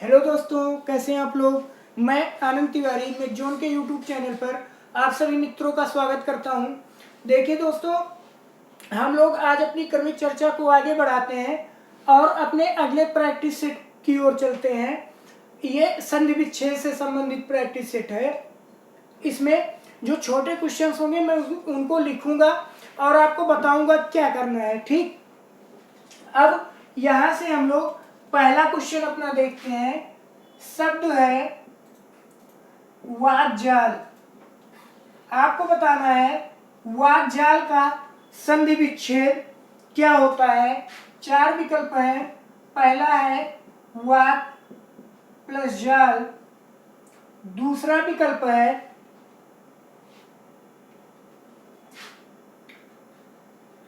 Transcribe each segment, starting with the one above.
Hello दोस्तों, कैसे हैं आप लोग। मैं आनंद तिवारी में जोन के यूट्यूब चैनल पर आप सभी मित्रों का स्वागत करता हूं। देखिए दोस्तों, हम लोग आज अपनी क्रमिक चर्चा को आगे बढ़ाते हैं और अपने अगले प्रैक्टिस सेट की ओर चलते हैं। ये संधि विच्छेद से संबंधित प्रैक्टिस सेट है। इसमें जो छोटे क्वेश्चंस होंगे मैं उनको लिखूंगा और आपको बताऊंगा क्या करना है। ठीक, अब यहाँ से हम लोग पहला क्वेश्चन अपना देखते हैं। शब्द है वाद जाल। आपको बताना है वाद जाल का संधि विच्छेद क्या होता है। 4 विकल्प हैं। पहला है वाद प्लस जाल, दूसरा विकल्प है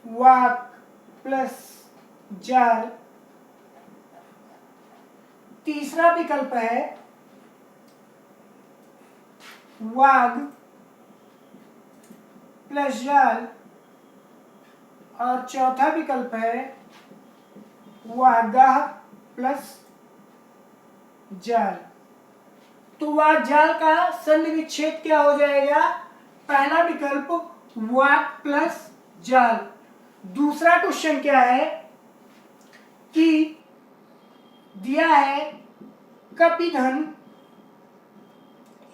वाद प्लस जाल, तीसरा विकल्प है वाग प्लस जाल और चौथा विकल्प है वागा प्लस जाल। तो वाग जाल का संधि विच्छेद क्या हो जाएगा। पहला विकल्प वाग प्लस जाल। दूसरा क्वेश्चन क्या है कि दिया है कपिधन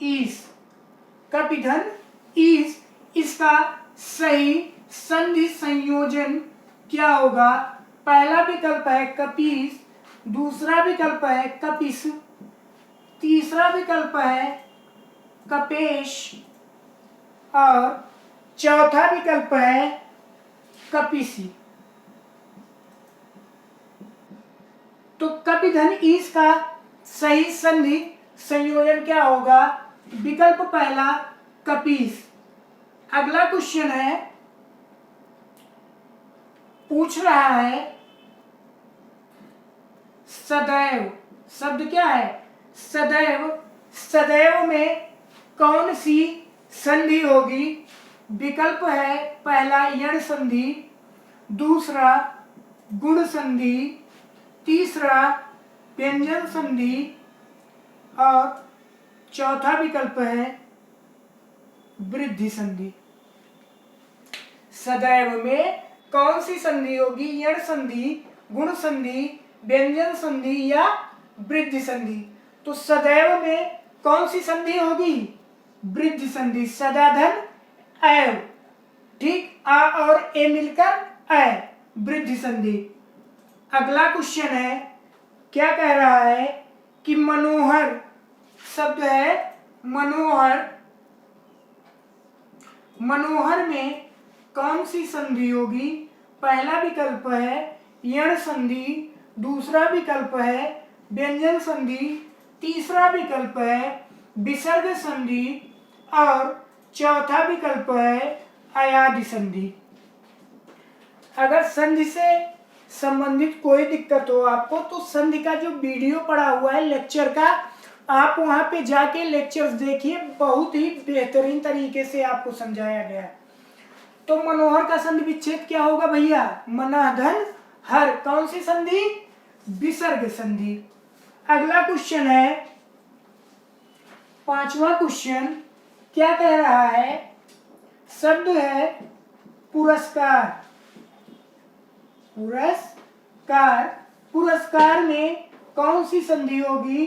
ईस। कपिधन ईस, इसका सही संधि संयोजन क्या होगा। पहला विकल्प है कपीस, दूसरा विकल्प है कपिस, तीसरा विकल्प है कपेश और चौथा विकल्प है कपिसी। तो कपिधन ईस का सही संधि संयोजन क्या होगा। विकल्प पहला कपीस। अगला क्वेश्चन है, पूछ रहा है सदैव। शब्द क्या है सदैव। सदैव में कौन सी संधि होगी। विकल्प है पहला यण संधि, दूसरा गुण संधि, तीसरा व्यंजन संधि और चौथा विकल्प है वृद्धि संधि। सदैव में कौन सी संधि होगी। यण संधि, गुण संधि, व्यंजन संधि या वृद्धि संधि। तो सदैव में कौन सी संधि होगी। वृद्धि संधि। सदाधन एव, ठीक, आ और ए मिलकर ए, वृद्धि संधि। अगला क्वेश्चन है, क्या कह रहा है कि मनोहर। शब्द है मनोहर। मनोहर में कौन सी संधि होगी। पहला विकल्प है यण संधि, दूसरा विकल्प है व्यंजन संधि, तीसरा विकल्प है विसर्ग संधि और चौथा विकल्प है अयादि संधि। अगर संधि से संबंधित कोई दिक्कत हो आपको तो संधि का जो वीडियो पड़ा हुआ है लेक्चर का, आप वहां पे जाके लेक्चर्स देखिए। बहुत ही बेहतरीन तरीके से आपको समझाया गया है। तो मनोहर का संधि विच्छेद क्या होगा भैया। मनाधन हर, कौन सी संधि। विसर्ग संधि। अगला क्वेश्चन है, पांचवा क्वेश्चन, क्या कह रहा है। शब्द है पुरस्कार। पुरस्कार। पुरस्कार में कौन सी संधि होगी।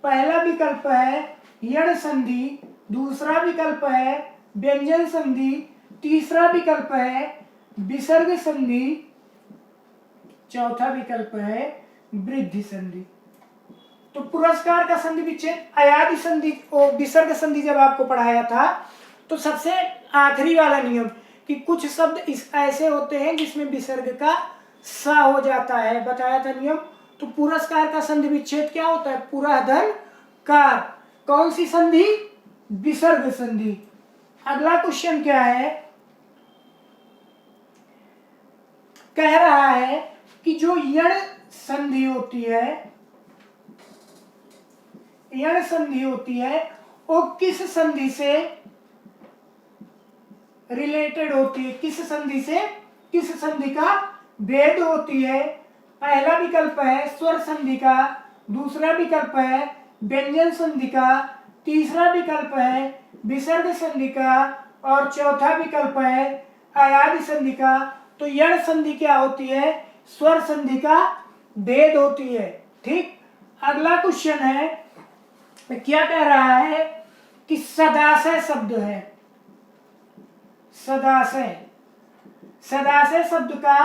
पहला विकल्प है यण संधि, दूसरा विकल्प है व्यंजन संधि, तीसरा विकल्प है विसर्ग संधि, चौथा विकल्प है वृद्धि संधि। तो पुरस्कार का संधि विच्छेद अयादि संधि और विसर्ग संधि जब आपको पढ़ाया था तो सबसे आखिरी वाला नियम कि कुछ शब्द ऐसे होते हैं जिसमें विसर्ग का सा हो जाता है, बताया था नियम। तो पुरस्कार का संधि विच्छेद क्या होता है। पुराधन कार, कौन सी संधि। विसर्ग संधि। अगला क्वेश्चन क्या है, कह रहा है कि जो यण संधि होती है, यण संधि होती है वो किस संधि से रिलेटेड होती है। किस संधि से, किस संधि का भेद होती है। पहला विकल्प है स्वर संधि का, दूसरा विकल्प है व्यंजन संधि का, तीसरा विकल्प है विसर्ग संधि का और चौथा विकल्प है अयादि संधि का। तो यण संधि क्या होती है? स्वर संधि का भेद होती है। ठीक, अगला क्वेश्चन है, क्या कह रहा है कि सदाशय शब्द है, सदाशय, सदाशय शब्द का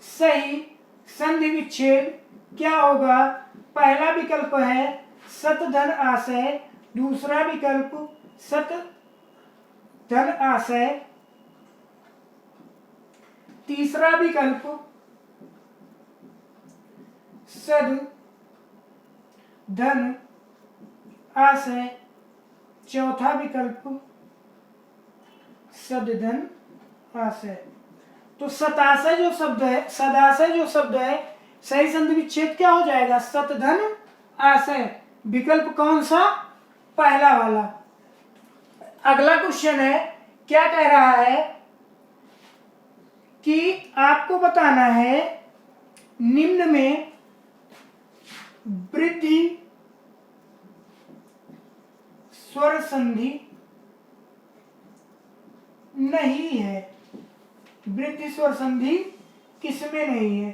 सही संधि विच्छेद क्या होगा? पहला विकल्प है सत धन आशय, दूसरा विकल्प सत धन आशय, तीसरा विकल्प सद धन आशय, चौथा विकल्प सदधन आशय। तो सताशय जो शब्द है, सदाशय जो शब्द है, सही संधि विच्छेद क्या हो जाएगा? सतधन आशय। विकल्प कौन सा? पहला वाला। अगला क्वेश्चन है, क्या कह रहा है कि आपको बताना है निम्न में वृद्धि स्वर संधि नहीं है। वृद्धि स्वर संधि किसमें नहीं है?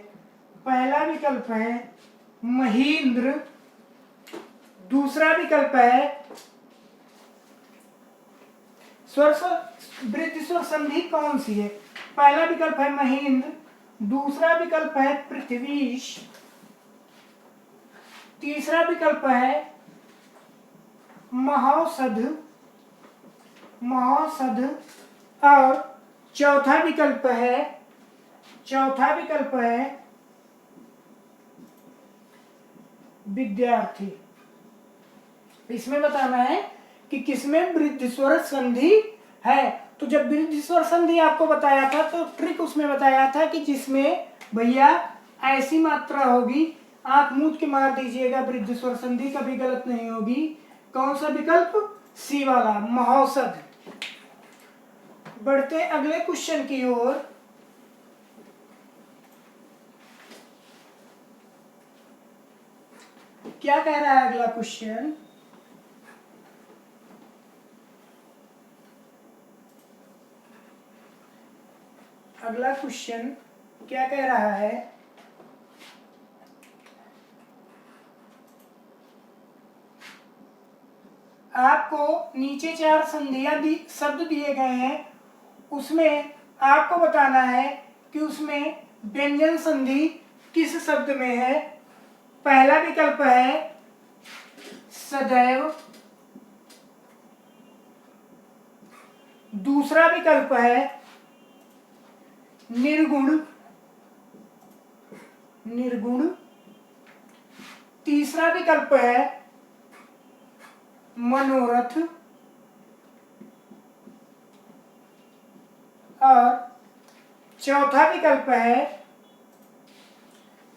पहला विकल्प है महींद्र, दूसरा विकल्प है वृद्धि स्वर संधि कौन सी है? पहला विकल्प है महींद्र, दूसरा विकल्प है पृथ्वीश, तीसरा विकल्प है महौषध, महौषध और चौथा विकल्प है विद्यार्थी। इसमें बताना है कि किसमें वृद्धि स्वर संधि है। तो जब वृद्धि स्वर संधि आपको बताया था तो ट्रिक उसमें बताया था कि जिसमें भैया ऐसी मात्रा होगी, आंख मूंद के मार दीजिएगा, वृद्धि स्वर संधि कभी गलत नहीं होगी। कौन सा विकल्प? सी वाला, महौषध। बढ़ते अगले क्वेश्चन की ओर। क्या कह रहा है अगला क्वेश्चन? अगला क्वेश्चन क्या कह रहा है? आपको नीचे 4 संधियां शब्द दिए गए हैं, उसमें आपको बताना है कि उसमें व्यंजन संधि किस शब्द में है। पहला विकल्प है सदैव, दूसरा विकल्प है निर्गुण, निर्गुण, तीसरा विकल्प है मनोरथ और चौथा विकल्प है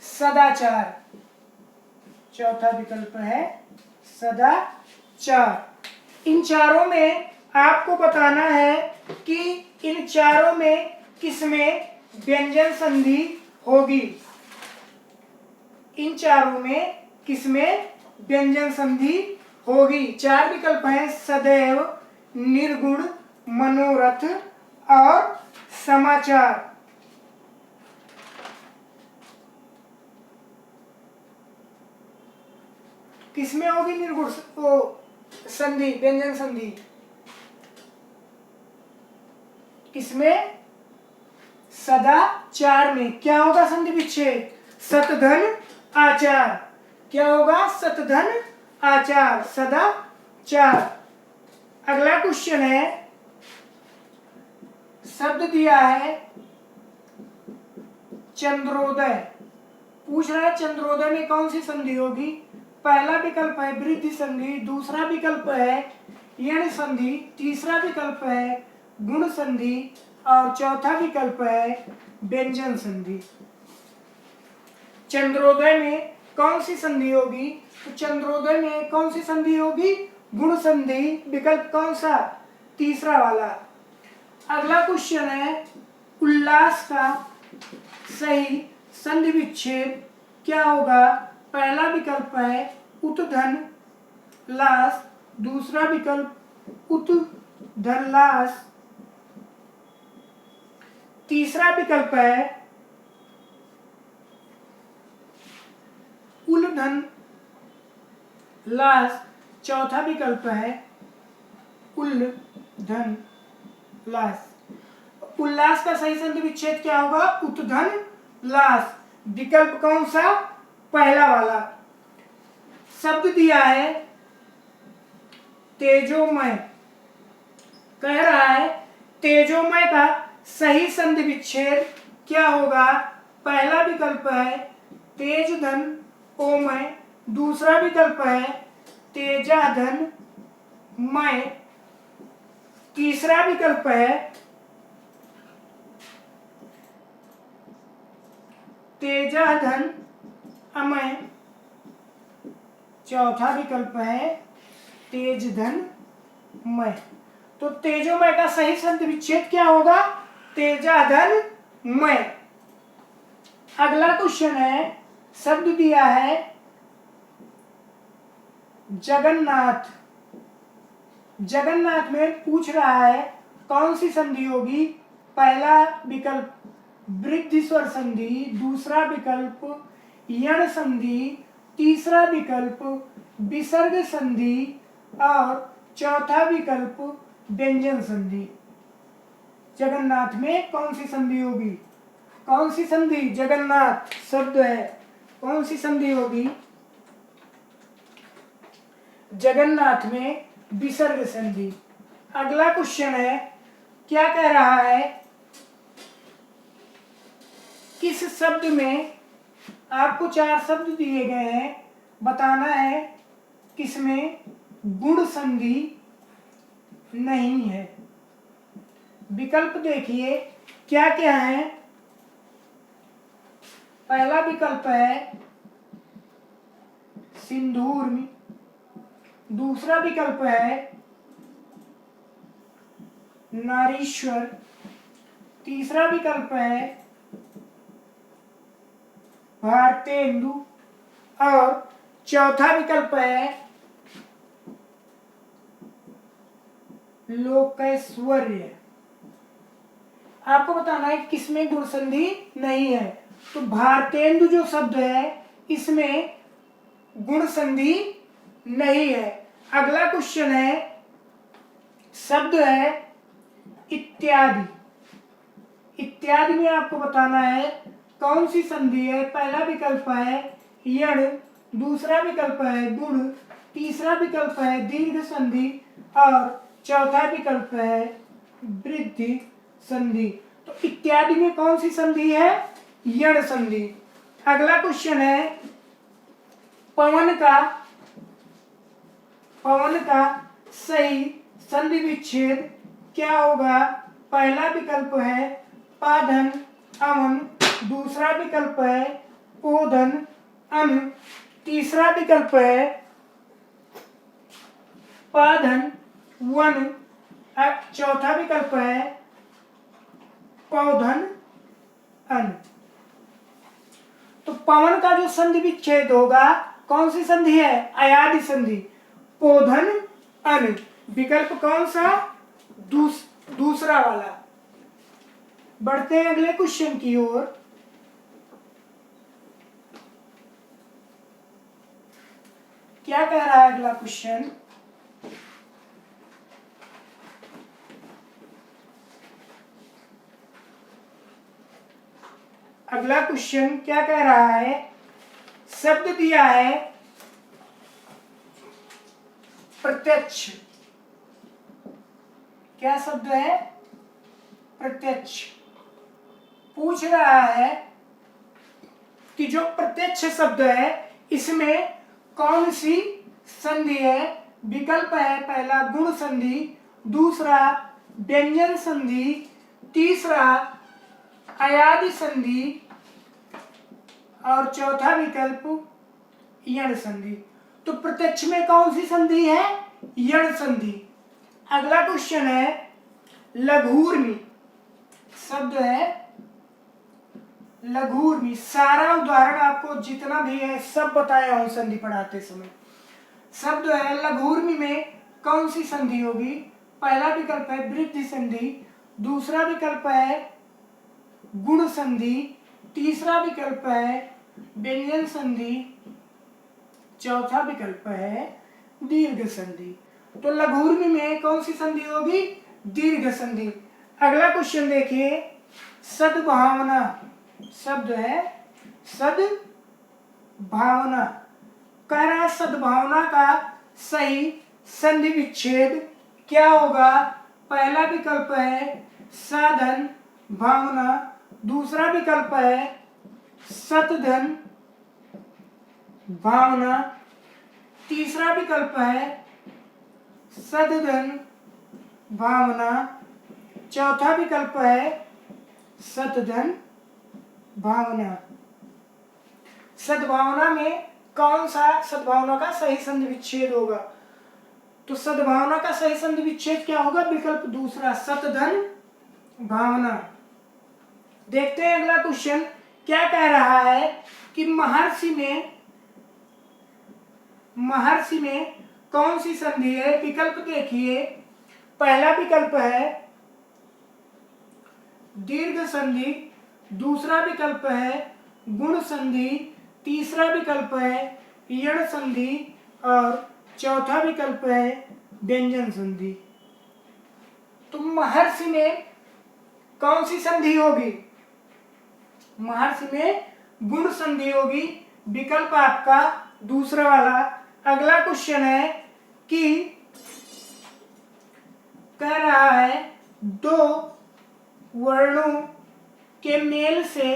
सदाचार। चौथा विकल्प है सदाचार। इन चारों में आपको बताना है कि इन चारों में किसमें व्यंजन संधि होगी। इन चारों में किसमें व्यंजन संधि होगी? 4 विकल्प हैं सदैव, निर्गुण, मनोरथ और समाचार। किसमें होगी निर्गुण संधि, व्यंजन संधि? किसमें? सदाचार में। क्या होगा संधि विच्छेद? सतधन आचार। क्या होगा? सतधन आचार, सदाचार। अगला क्वेश्चन है, शब्द दिया है चंद्रोदय। पूछ रहा है चंद्रोदय में कौन सी संधि होगी? पहला विकल्प है वृद्धि संधि, दूसरा विकल्प है यण संधि, तीसरा विकल्प है गुण संधि और चौथा विकल्प है व्यंजन संधि। चंद्रोदय में कौन सी संधि होगी? तो चंद्रोदय में कौन सी संधि होगी? गुण संधि। विकल्प कौन सा? तीसरा वाला। अगला क्वेश्चन है, उल्लास का सही संधि विच्छेद क्या होगा? पहला विकल्प है उत्धन लास, दूसरा विकल्प उत्धन लास, तीसरा विकल्प है उल्धन लास, चौथा विकल्प है उल्धन लास। उल्लास का सही संधि विच्छेद क्या होगा? उत्धन लास। विकल्प कौन सा? पहला वाला। शब्द दिया है तेजोमय, कह रहा है तेजोमय का सही संधि विच्छेद क्या होगा? पहला विकल्प है तेज धन ओमय, दूसरा विकल्प है तेजाधन मय, तीसरा विकल्प है तेजाधन अमय, चौथा विकल्प है तेजधन मय। तो तेजोमय का सही संधि विच्छेद क्या होगा? तेजाधन मय। अगला क्वेश्चन है, शब्द दिया है जगन्नाथ। जगन्नाथ में पूछ रहा है कौन सी संधि होगी? पहला विकल्प वृद्धि स्वर संधि, दूसरा विकल्प यण संधि, तीसरा विकल्प विसर्ग संधि और चौथा विकल्प व्यंजन संधि। जगन्नाथ में कौन सी संधि होगी? कौन सी संधि? जगन्नाथ शब्द है, कौन सी संधि होगी? जगन्नाथ में विसर्ग संधि। अगला क्वेश्चन है, क्या कह रहा है? किस शब्द में, आपको 4 शब्द दिए गए हैं, बताना है किसमें गुण संधि नहीं है। विकल्प देखिए क्या क्या है। पहला विकल्प है सिंदूर में, दूसरा विकल्प है नारीश्वर, तीसरा विकल्प है भारतेंदु और चौथा विकल्प है लोकैश्वर्य। आपको बताना है किसमें गुण संधि नहीं है। तो भारतेंदु जो शब्द है इसमें गुण संधि नहीं है। अगला क्वेश्चन है, शब्द है इत्यादि। इत्यादि में आपको बताना है कौन सी संधि है। पहला विकल्प है यण, दूसरा विकल्प है गुण, तीसरा विकल्प है दीर्घ संधि और चौथा विकल्प है वृद्धि संधि। तो इत्यादि में कौन सी संधि है? यण संधि। अगला क्वेश्चन है, पवन का सही संधि विच्छेद क्या होगा? पहला विकल्प है पाधन अमन, दूसरा विकल्प है पोधन अन, तीसरा विकल्प है पाधन वन, चौथा विकल्प है पौधन अन। तो पवन का जो संधि विच्छेद होगा कौन सी संधि है? अयादि संधि, पोधन अन। विकल्प कौन सा? दूसरा वाला। बढ़ते हैं अगले क्वेश्चन की ओर। क्या कह रहा है अगला क्वेश्चन? अगला क्वेश्चन क्या कह रहा है? शब्द दिया है प्रत्यक्ष। क्या शब्द है? प्रत्यक्ष। पूछ रहा है कि जो प्रत्यक्ष शब्द है इसमें कौन सी संधि है। विकल्प है पहला गुण संधि, दूसरा व्यंजन संधि, तीसरा अयादि संधि और चौथा विकल्प यण संधि। तो प्रत्यक्ष में कौन सी संधि है? यण संधि। अगला क्वेश्चन है लघूर्मी। शब्द है लघूर्मी। सारा उदाहरण आपको जितना भी है सब बताया हूं संधि पढ़ाते समय। शब्द है लघुर्मी में कौन सी संधि होगी? पहला विकल्प है वृद्धि संधि, दूसरा विकल्प है गुण संधि, तीसरा विकल्प है व्यंजन संधि, चौथा विकल्प है दीर्घ संधि। तो लघुर्मी में कौन सी संधि होगी? दीर्घ संधि। अगला क्वेश्चन देखिए, सद्भावना शब्द है सद्भावना। कह रहा है सद्भावना का सही संधि विच्छेद क्या होगा? पहला विकल्प है साधन भावना, दूसरा विकल्प है सतधन भावना, तीसरा विकल्प है सतधन भावना, चौथा विकल्प है सतधन भावना। सद्भावना में कौन सा सद्भावना का सही संधि विच्छेद होगा? तो सद्भावना का सही संधि विच्छेद क्या होगा? विकल्प दूसरा सतधन भावना। देखते हैं अगला क्वेश्चन क्या कह रहा है कि महर्षि में कौन सी संधि है? विकल्प देखिए, पहला विकल्प है दीर्घ संधि, दूसरा विकल्प है गुण संधि, तीसरा विकल्प है यण संधि और चौथा विकल्प है व्यंजन संधि। तो महर्षि में कौन सी संधि होगी? महर्षि में गुण संधि होगी, विकल्प आपका दूसरा वाला। अगला क्वेश्चन है कि कह रहा है दो वर्णों के मेल से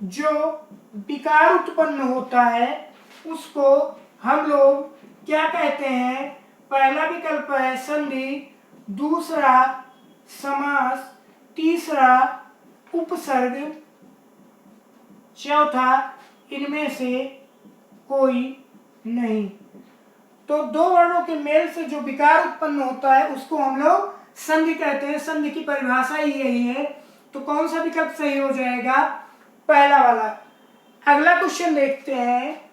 जो विकार उत्पन्न होता है उसको हम लोग क्या कहते हैं? पहला विकल्प है संधि, दूसरा समास, तीसरा उपसर्ग, चौथा इनमें से कोई नहीं। तो दो वर्णों के मेल से जो विकार उत्पन्न होता है उसको हम लोग संधि कहते हैं। संधि की परिभाषा ही यही है। तो कौन सा विकल्प सही हो जाएगा? पहला वाला। अगला क्वेश्चन देखते हैं,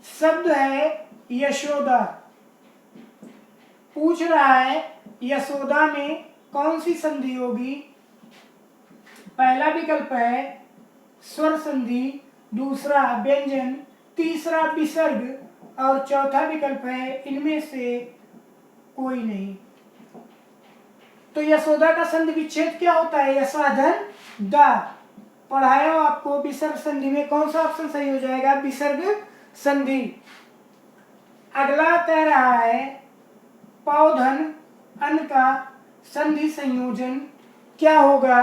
शब्द है यशोदा। पूछ रहा है यशोदा में कौन सी संधि होगी? पहला विकल्प है स्वर संधि, दूसरा व्यंजन, तीसरा विसर्ग और चौथा विकल्प है इनमें से कोई नहीं। तो यशोदा का संधि विच्छेद क्या होता है? यशाधन दा। पढ़ाया हो आपको विसर्ग संधि में कौन सा ऑप्शन सही हो जाएगा? विसर्ग संधि। अगला कह रहा है पौधन अन का संधि संयोजन क्या होगा?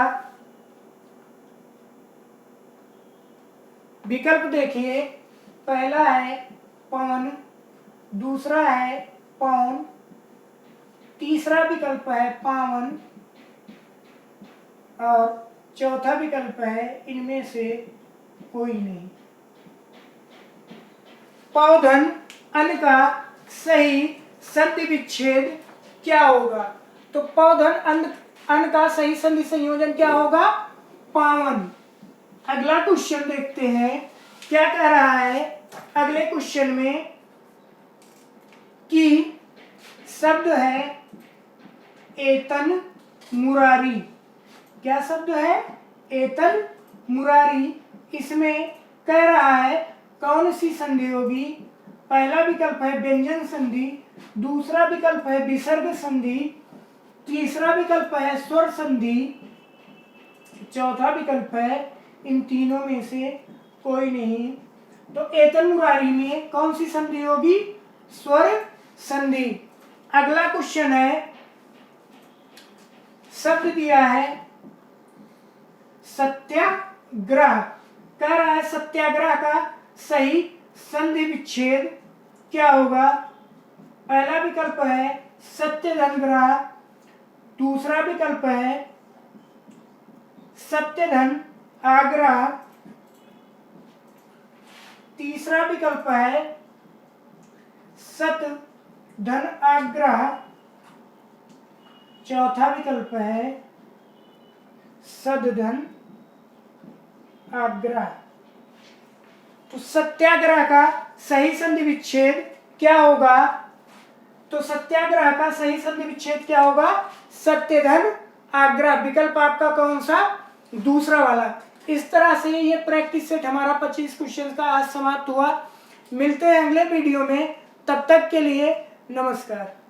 विकल्प देखिए, पहला है पवन, दूसरा है पौन, तीसरा विकल्प है पावन और चौथा विकल्प है इनमें से कोई नहीं। पौधन अन का सही संधि विच्छेद क्या होगा? तो पौधन अन का सही संधि संयोजन क्या होगा? पावन। अगला क्वेश्चन देखते हैं क्या कह रहा है अगले क्वेश्चन में कि शब्द है एतन मुरारी। क्या शब्द है? एतन मुरारी। इसमें कह रहा है कौन सी संधि होगी? पहला विकल्प है व्यंजन संधि, दूसरा विकल्प है विसर्ग संधि, तीसरा विकल्प है स्वर संधि, चौथा विकल्प है इन तीनों में से कोई नहीं। तो एतन मुरारी में कौन सी संधि होगी? स्वर संधि। अगला क्वेश्चन है, शब्द दिया है सत्याग्रह। कह रहा है सत्याग्रह का सही संधि विच्छेद क्या होगा? पहला विकल्प है सत्यधनग्रह, दूसरा विकल्प है सत्यधन आग्रह, तीसरा विकल्प है सत धन आग्रह, चौथा विकल्प है सदधन आग्रह। तो सत्याग्रह का सही संधि विच्छेद क्या होगा? तो सत्याग्रह का सही संधि विच्छेद क्या होगा? सत्यधन आग्रह। विकल्प आपका कौन सा? दूसरा वाला। इस तरह से ये प्रैक्टिस सेट हमारा 25 क्वेश्चन का आज समाप्त हुआ। मिलते हैं अगले वीडियो में, तब तक के लिए नमस्कार।